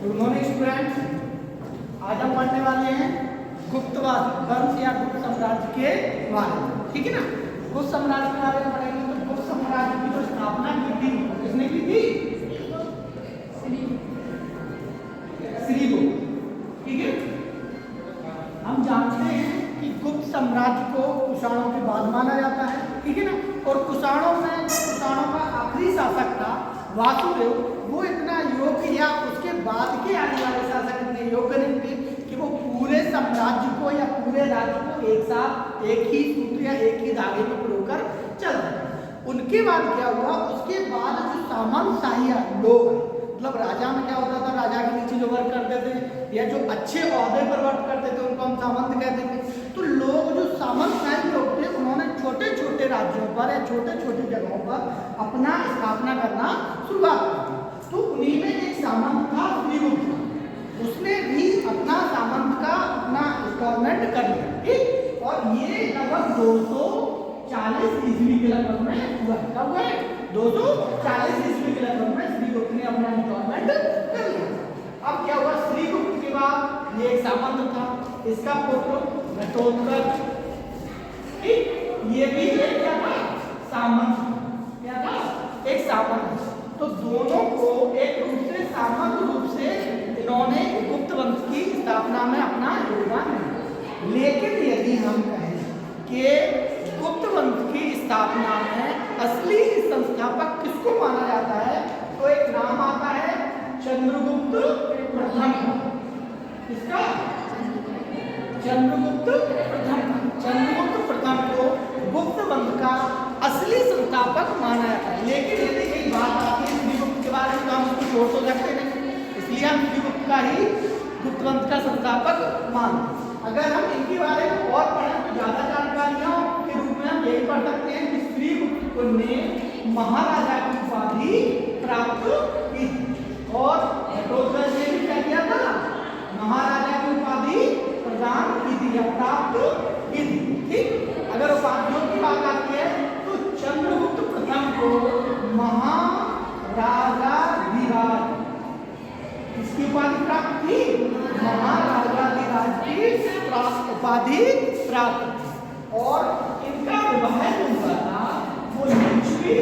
Good morning students. आज हम पढ़ने वाले हैं गुप्त वंश या गुप्त साम्राज्य के बारे में। ठीक है ना। गुप्त साम्राज्य के बारे में पढ़ेंगे। तो गुप्त साम्राज्य की जो स्थापना की थी किसने की थी? श्रीगुप्त। ठीक है। हम जानते हैं कि गुप्त साम्राज्य को कुषाणों के बाद माना जाता है। ठीक है ना। और कुषाणों का आखिरी शासक था वासुदेव, वो इतना योग्य या उसके बाद के आने वाले शासक इतने योग्य नहीं थे कि वो पूरे साम्राज्य को या पूरे राज्य को एक साथ एक ही सूत्र या एक ही धागे में पिरोकर चल रहे। उनके बाद क्या हुआ? उसके बाद जो सामंतशाही लोग, मतलब राजा में क्या होता था, राजा के नीचे जो वर्क करते थे या जो अच्छे ओहदे पर वर्क करते थे उनको हम सामंत कहते थे। तो लोग जो सामंतशाही लोग थे उन्होंने छोटे छोटे राज्यों पर या छोटे छोटे जगहों पर अपना स्थापना करना शुरुआत की। तो उन्हीं में एक सामंत था श्रीगुप्त। उसने भी अपना सामंत का अपना इंस्टॉलमेंट कर लिया। ठीक। और ये लगभग 240 ईस्वी के लगभग में हुआ। कब हुआ? 240 ईस्वी के लगभग में श्रीगुप्त ने अपना इंस्टॉलमेंट कर लिया। अब क्या हुआ? श्रीगुप्त के बाद ये एक सामंत था, इसका पुत्र घटोत्कच, ये भी एक क्या था? सामंत। क्या था? एक सामंत। तो दोनों को एक रूप से सामंत रूप से इन्होंने गुप्त वंश की स्थापना में अपना योगदान दिया। लेकिन यदि हम कहें कि गुप्त वंश की स्थापना में असली संस्थापक किसको माना जाता है, तो एक नाम आता है चंद्रगुप्त प्रथम। किसका? चंद्रगुप्त प्रथम। चंद्रगुप्त प्रथम को गुप्त वंश का असली संस्थापक माना जाता है। लेकिन यदि एक बात आती है श्रीगुप्त के बारे में तो हम उसको छोड़ तो सकते नहीं, इसलिए हम श्रीगुप्त का ही गुप्त वंश का संस्थापक मानते। अगर हम इनके बारे में और पढ़ें तो ज्यादा जानकारियों के रूप में हम यही पढ़ सकते हैं कि श्रीगुप्त ने महाराजा की उपाधि प्राप्त की और घटोत्कच ने भी क्या किया था? महाराजा की उपाधि प्रदान की थी या प्राप्त की थी। ठीक। अगर उपाधियों की बात आती है तो चंद्रगुप्त प्रथम को महाराजाधिराज, इसकी उपाधि प्राप्त थी। महाराजाधिराज की उपाधि प्राप्त। और इनका विवाह जो हुआ था वो लिच्छवी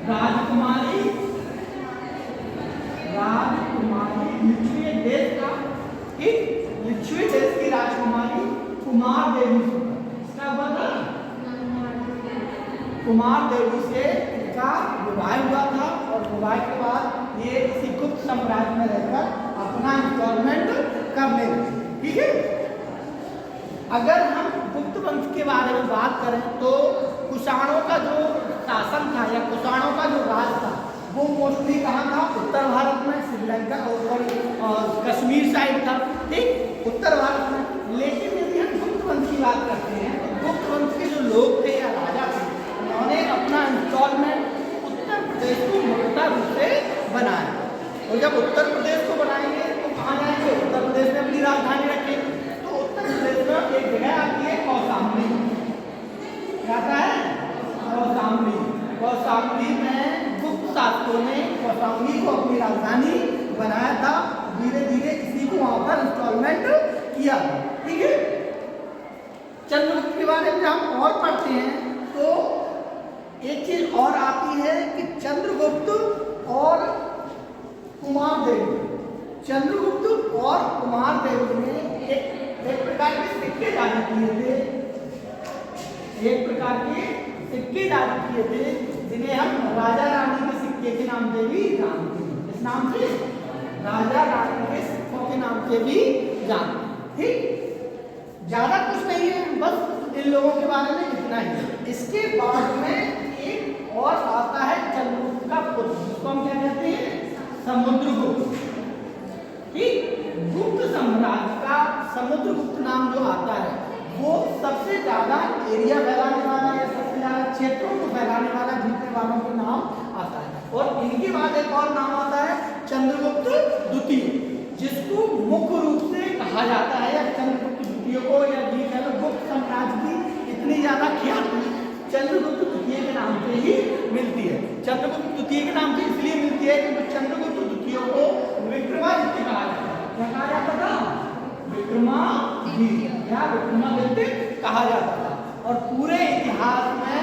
राजकुमारी लिच्छवी देश का, ठीक, लिच्छवी देश की राजकुमारी कुमार देवी से। इसका हुआ था कुमार देवी से इनका विवाह हुआ था। और विवाह के बाद ये इसी गुप्त साम्राज्य में रहकर अपना इंस्टॉलमेंट करने लगे। ठीक है। अगर हम गुप्त वंश के बारे में बात करें तो कुषाणों का जो शासन था या कुषाणों का जो राज था वो मोस्टली कहाँ था? उत्तर भारत में, श्रीलंका और कश्मीर साइड था। ठीक, उत्तर भारत में। लेकिन यदि हम गुप्त वंश की बात करते हैं तो गुप्त वंश के जो लोग थे या राजा थे उन्होंने अपना इंस्टॉलमेंट उत्तर प्रदेश को मुख्य रूप से बनाया। और जब उत्तर प्रदेश को बनाएंगे तो कहाँ जाएंगे? उत्तर प्रदेश में अपनी राजधानी रखेंगे। तो उत्तर प्रदेश में एक जगह आती है कौशाम्बी। क्या आता है? कौशाम्बी। कौशाम्बी में गुप्त शासकों ने कौशाम्बी को अपनी राजधानी बनाया था। धीरे धीरे इसी को वहां पर इंस्टॉलमेंट किया। ठीक है। चंद्रगुप्त के बारे में हम और पढ़ते हैं तो एक चीज और आती है कि चंद्रगुप्त और कुमार देवी, चंद्रगुप्त और कुमार देवी ने एक प्रकार के सिक्के जारी किए थे। एक प्रकार के सिक्के जारी किए थे जिन्हें हम राजा रानी के सिक्के के नाम से भी जानते हैं। इस नाम से राजा रानी के सिक्कों के नाम से भी जानते हैं। ठीक। ज्यादा कुछ नहीं है, बस इन लोगों के बारे में इतना ही। इसके बाद में एक और आता है चंद्रगुप्त का पुत्र, जिसको हम क्या कहते हैं? समुद्रगुप्त। ठीक। गुप्त साम्राज्य का समुद्रगुप्त नाम जो आता है वो सबसे ज्यादा एरिया फैलाने वाला या सबसे ज्यादा क्षेत्रों को फैलाने वाला, जीतने वालों के नाम आता है। और इनके बाद एक और नाम आता है चंद्रगुप्त द्वितीय, जिसको मुख्य रूप से कहा जाता है या चंद्रगुप्त द्वितीय को या जी कह लो गुप्त साम्राज्य की इतनी ज्यादा ख्याति चंद्रगुप्त द्वितीय के नाम से ही मिलती है। चंद्रगुप्त द्वितीय के नाम से इसलिए मिलती है क्योंकि चंद्रगुप्त द्वितीय को क्या विक्रमादित्य कहा जाता था। और पूरे इतिहास में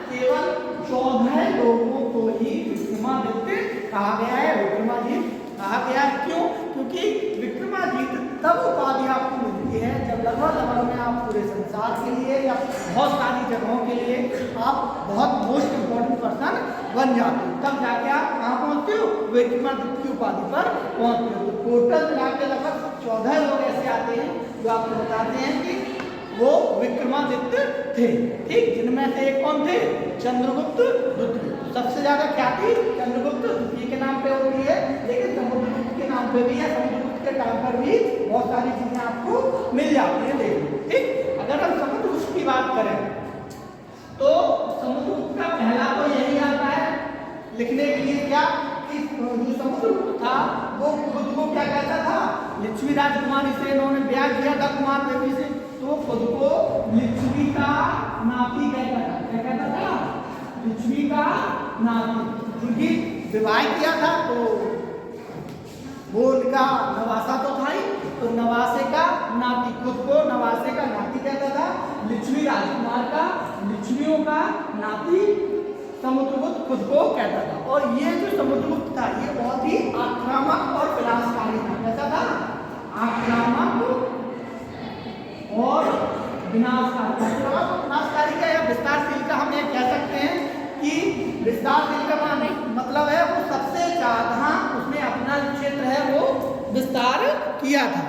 केवल 14 लोगों को ही विक्रमादित्य कहा गया है, विक्रमाजीत कहा गया है। क्यों? क्योंकि विक्रमाजीत तब उपाधि आपको मिलती है जब लगभग में आप पूरे संसार के लिए या बहुत सारी जगहों के लिए आप बहुत मोस्ट इम्पोर्टेंट पर्सन बन जाते हो, तब जाके आप कहाँ पहुँचते हो, विक्रमादित्य की उपाधि पर पहुँचते हो। तो टोटल मिला के लगभग 14 लोग ऐसे आते हैं जो आपको बताते हैं कि वो विक्रमादित्य थे, ठीक। जिनमें से एक कौन थे, चंद्रगुप्त द्वितीय। सबसे ज्यादा ख्याति चंद्रगुप्त द्वितीय के नाम पे होती है, लेकिन समुद्रगुप्त के नाम पे भी है, समुद्रगुप्त के टाइम पर भी बहुत सारी चीजें आपको मिल जाती है देखो, ठीक। अगर हम समुद्रगुप्त की बात करें तो समुद्रगुप्त का पहला तो यही आता है लिखने के लिए क्या कि जो समुद्रगुप्त था वो खुद को क्या कहता था, लिच्छवी राजकुमारी से इन्होंने ब्याह किया था कुमार देवी से, तो खुद को लिच्छवी का नाती कहता था। क्या कहता था, लिच्छवी का नाती। क्योंकि विवाह किया था तो वो उनका नवासा तो था ही, तो नवासे का नाती, खुद को नवासे का नाती कहता था। लिच्छवी राजकुमार का, लिच्छवियों का नाती समुद्रगुप्त खुद को कहता था। और ये जो समुद्रगुप्त था ये बहुत ही आक्रामक और विनाशकारी था। कैसा था, आक्रामक और विनाशकारी का या विस्तारशील का हम ये कह सकते हैं कि विस्तारशील का मतलब है वो सबसे ज्यादा उसने अपना क्षेत्र है वो विस्तार किया था।